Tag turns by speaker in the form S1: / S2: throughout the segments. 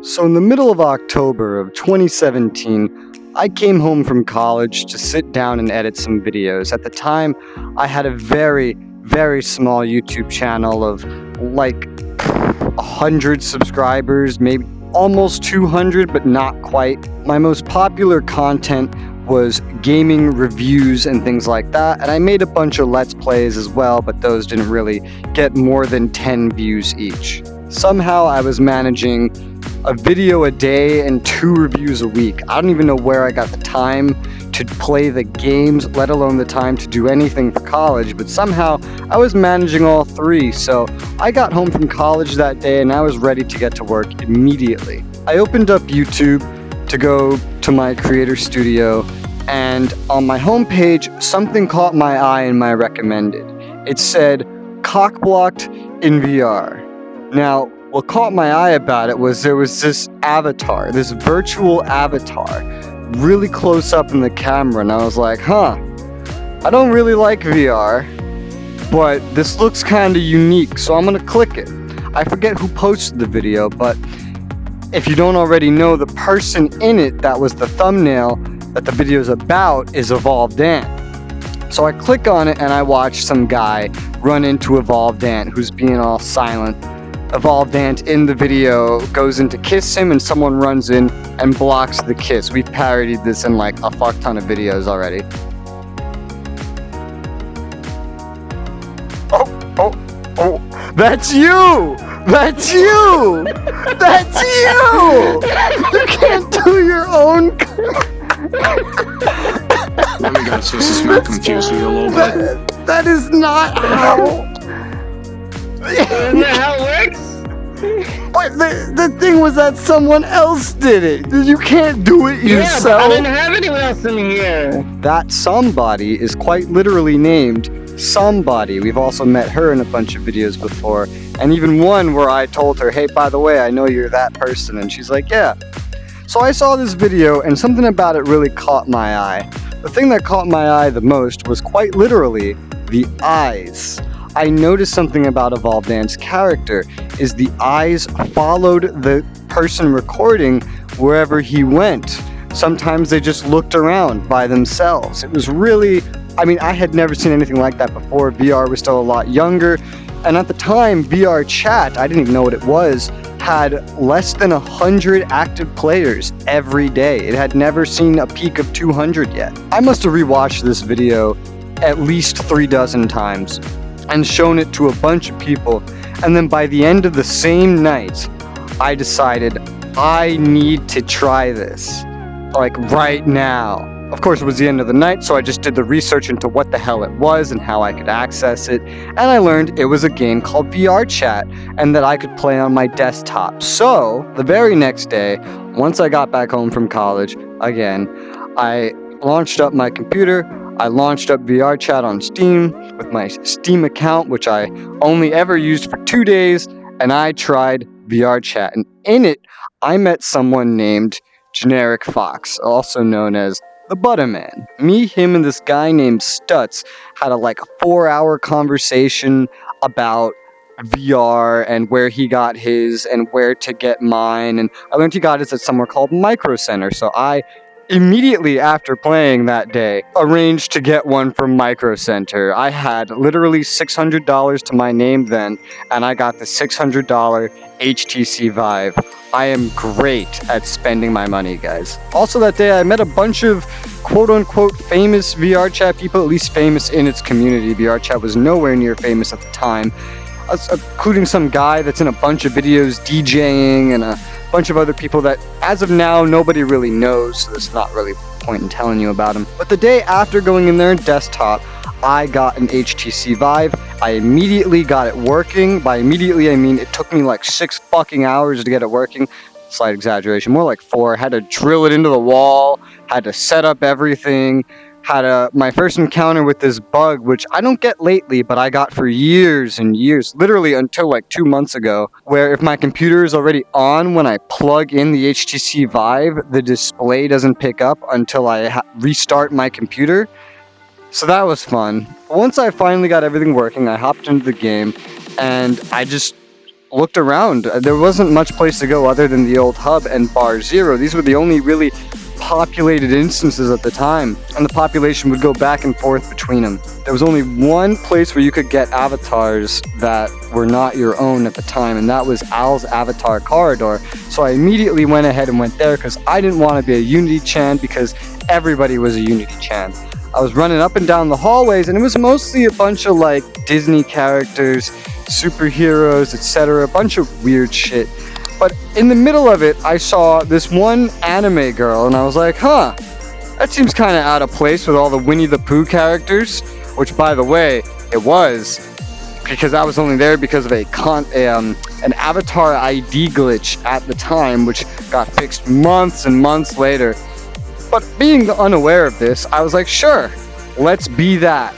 S1: So in the middle of October of 2017, I came home from college to sit down and edit some videos. At the time, I had a very, very small YouTube channel of like 100 subscribers, maybe almost 200, but not quite. My most popular content was gaming reviews and things like that, and I made a bunch of Let's Plays as well, but those didn't really get more than 10 views each. Somehow I was managing a video a day and 2 reviews a week. I don't even know where I got the time to play the games, let alone the time to do anything for college, but somehow I was managing all 3, so I got home from college that day and I was ready to get to work immediately. I opened up YouTube to go to my creator studio, and on my homepage, something caught my eye and my recommended. It said, cock-blocked in VR. Now, what caught my eye about it was there was this avatar, this virtual avatar, really close up in the camera, and I was like, I don't really like VR, but this looks kind of unique, so I'm gonna click it. I forget who posted the video, but if you don't already know, the person in it that was the thumbnail that the video is about is Evolved Ant. So I click on it and I watch some guy run into Evolved Ant who's being all silent. Evolved Ant in the video goes in to kiss him and someone runs in and blocks the kiss. We've parodied this in like a fuck ton of videos already. Oh, that's you! That's you! That's you! You can't do your own...
S2: Let me guess, this might confuse you a little bit.
S1: That is not how...
S3: Isn't that how it works?
S1: But the thing was that someone else did it. You can't do it yourself.
S3: Yeah, but I didn't have anyone else in here.
S1: That somebody is quite literally named Somebody. We've also met her in a bunch of videos before, and even one where I told her, hey, by the way, I know you're that person, and she's like, yeah. So I saw this video, and something about it really caught my eye. The thing that caught my eye the most was quite literally the eyes. I noticed something about Evolved Ant's character, is the eyes followed the person recording wherever he went. Sometimes they just looked around by themselves. It was really, I had never seen anything like that before. VR was still a lot younger, and at the time, VRChat, I didn't even know what it was, had less than 100 active players every day. It had never seen a peak of 200 yet. I must have rewatched this video at least 3 dozen times and shown it to a bunch of people, and then by the end of the same night, I decided I need to try this, like right now. Of course, it was the end of the night, so I just did the research into what the hell it was and how I could access it, and I learned it was a game called VRChat, and that I could play on my desktop. So, the very next day, once I got back home from college, again, I launched up my computer, I launched up VRChat on Steam with my Steam account, which I only ever used for 2 days, and I tried VRChat, and in it, I met someone named Generic Fox, also known as the Butterman. Me, him, and this guy named Stutz had a 4-hour conversation about VR and where he got his and where to get mine, and I learned he got his at somewhere called Micro Center, so I immediately after playing that day arranged to get one from Micro Center. I had literally $600 to my name then, and I got the $600 HTC Vive. I am great at spending my money, guys. Also that day I met a bunch of quote-unquote famous VRChat people, at least famous in its community. VRChat was nowhere near famous at the time, including some guy that's in a bunch of videos DJing and a bunch of other people that, as of now, nobody really knows, so there's not really a point in telling you about them. But the day after going in there in desktop, I got an HTC Vive. I immediately got it working. By immediately, I mean it took me 6 fucking hours to get it working. Slight exaggeration, more like 4. Had to drill it into the wall, had to set up everything, had my first encounter with this bug, which I don't get lately, but I got for years and years, literally until 2 months ago, where if my computer is already on when I plug in the HTC Vive, the display doesn't pick up until I restart my computer. So that was fun. Once I finally got everything working, I hopped into the game, and I just looked around. There wasn't much place to go other than the old hub and Bar Zero. These were the only really populated instances at the time, and the population would go back and forth between them. There was only one place where you could get avatars that were not your own at the time, and that was Al's avatar corridor. So I immediately went ahead and went there because I didn't want to be a Unity Chan, because everybody was a Unity Chan. I was running up and down the hallways, and it was mostly a bunch of like Disney characters, superheroes, etc., a bunch of weird shit. But in the middle of it, I saw this one anime girl, and I was like, huh, that seems kind of out of place with all the Winnie the Pooh characters, which, by the way, it was, because I was only there because of an avatar ID glitch at the time, which got fixed months and months later. But being unaware of this, I was like, sure, let's be that.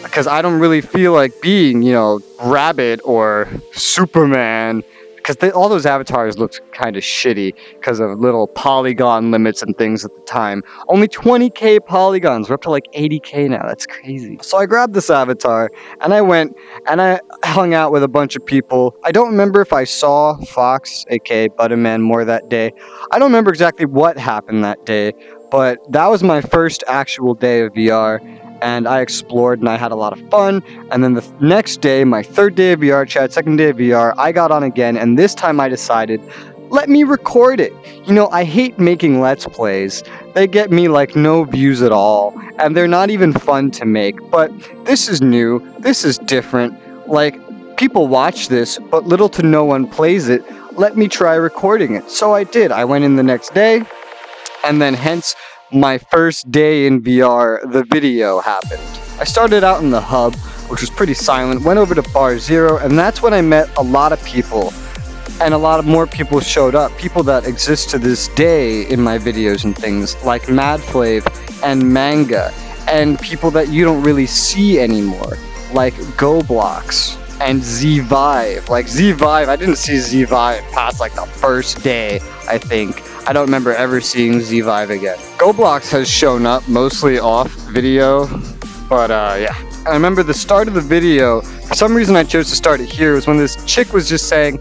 S1: Because I don't really feel like being, you know, Rabbit or Superman, because all those avatars looked kind of shitty because of little polygon limits and things at the time. Only 20k polygons. We're up to like 80k now. That's crazy. So I grabbed this avatar and I went and I hung out with a bunch of people. I don't remember if I saw Fox, aka Butterman, more that day. I don't remember exactly what happened that day, but that was my first actual day of VR. And I explored and I had a lot of fun. And then the next day, my third day of VRChat, second day of VR, I got on again, and this time I decided, let me record it. You know, I hate making Let's Plays. They get me like no views at all, and they're not even fun to make. But this is new, this is different. Like, people watch this, but little to no one plays it. Let me try recording it. So I did. I went in the next day, and then hence my first day in VR, the video happened. I started out in the hub, which was pretty silent, went over to Bar Zero, and that's when I met a lot of people. And a lot of more people showed up, people that exist to this day in my videos and things, like Madflave and Manga, and people that you don't really see anymore, like GoBlocks and Z-Vive. Like Z-Vive, I didn't see Z-Vive past like the first day, I think. I don't remember ever seeing Z-Vive again. GoBlocks has shown up mostly off video, but yeah. I remember the start of the video, for some reason I chose to start it here, was when this chick was just saying,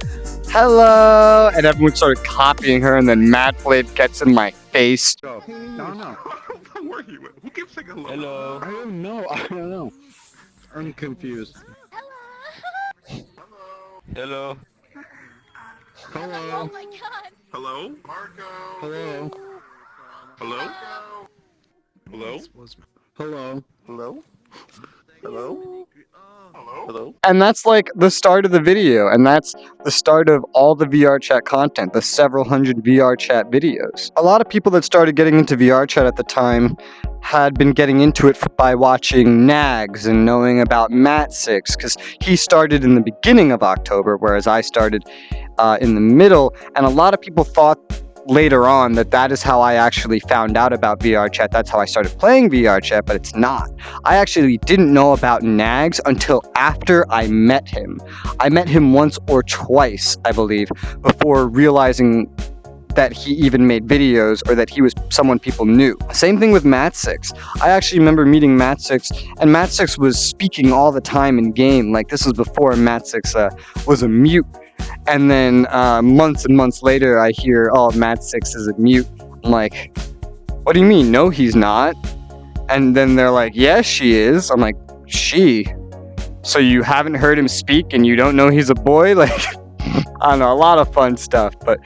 S1: hello, and everyone started copying her, and then Madflave gets in my face.
S4: No.
S2: Where are you? Who keeps saying hello?
S4: Hello. I don't know. I'm confused. Hello. Hello.
S5: Oh my god.
S2: Hello? Marco?
S4: Hello.
S2: Hello? Hello?
S4: Hello.
S2: Hello? Hello? Hello?
S1: And that's like the start of the video, and that's the start of all the VRChat content, the several hundred VRChat videos. A lot of people that started getting into VRChat at the time had been getting into it by watching Nags and knowing about Matt6, because he started in the beginning of October, whereas I started in the middle, and a lot of people thought later on that is how I actually found out about VRChat. That's how I started playing VRChat, but it's not. I actually didn't know about Nags until after I met him. I met him once or twice, I believe, before realizing that he even made videos or that he was someone people knew. Same thing with Matt6. I actually remember meeting Matt6, and Matt6 was speaking all the time in game. Like, this was before Matt6 was a mute. And then months and months later, I hear, oh, Matt6 is a mute. I'm like, what do you mean? No, he's not. And then they're like, yes, she is. I'm like, she? So you haven't heard him speak and you don't know he's a boy? Like, I don't know, a lot of fun stuff. But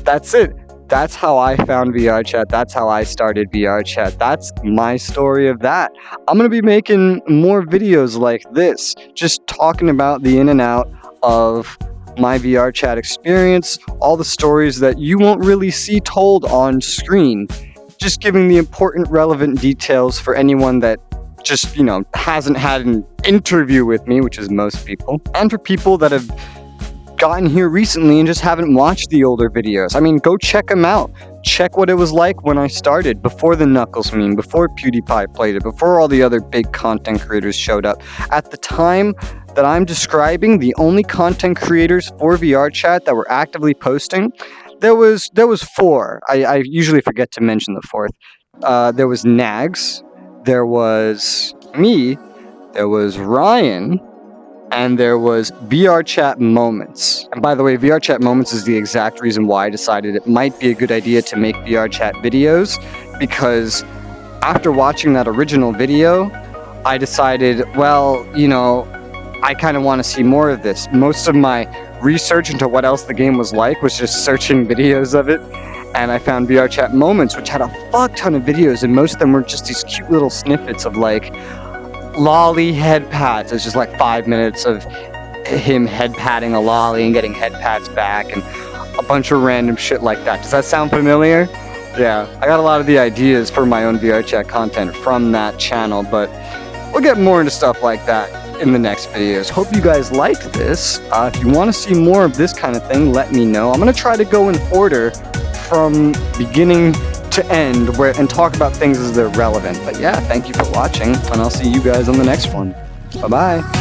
S1: that's it. That's how I found VRChat. That's how I started VRChat. That's my story of that. I'm going to be making more videos like this, just talking about the in and out of my VRChat experience, all the stories that you won't really see told on screen, just giving the important, relevant details for anyone that just, you know, hasn't had an interview with me, which is most people, and for people that have gotten here recently and just haven't watched the older videos. I mean, go check them out. Check what it was like when I started, before the Knuckles meme, before PewDiePie played it, before all the other big content creators showed up. At the time that I'm describing, the only content creators for VRChat that were actively posting, there was four. I usually forget to mention the fourth. There was Nags, there was me, there was Ryan, and there was VRChat Moments. And by the way, VRChat Moments is the exact reason why I decided it might be a good idea to make VRChat videos, because after watching that original video, I decided, well, you know, I kind of want to see more of this. Most of my research into what else the game was like was just searching videos of it, and I found VRChat Moments, which had a fuck ton of videos, and most of them were just these cute little snippets of like lolly head pats. It's just like 5 minutes of him head patting a lolly and getting head pats back and a bunch of random shit like that. Does that sound familiar? Yeah, I got a lot of the ideas for my own VRChat content from that channel, but we'll get more into stuff like that in the next videos. Hope you guys liked this. If you want to see more of this kind of thing, let me know. I'm going to try to go in order from beginning to end and talk about things as they're relevant. But yeah, thank you for watching, and I'll see you guys on the next one. Bye-bye.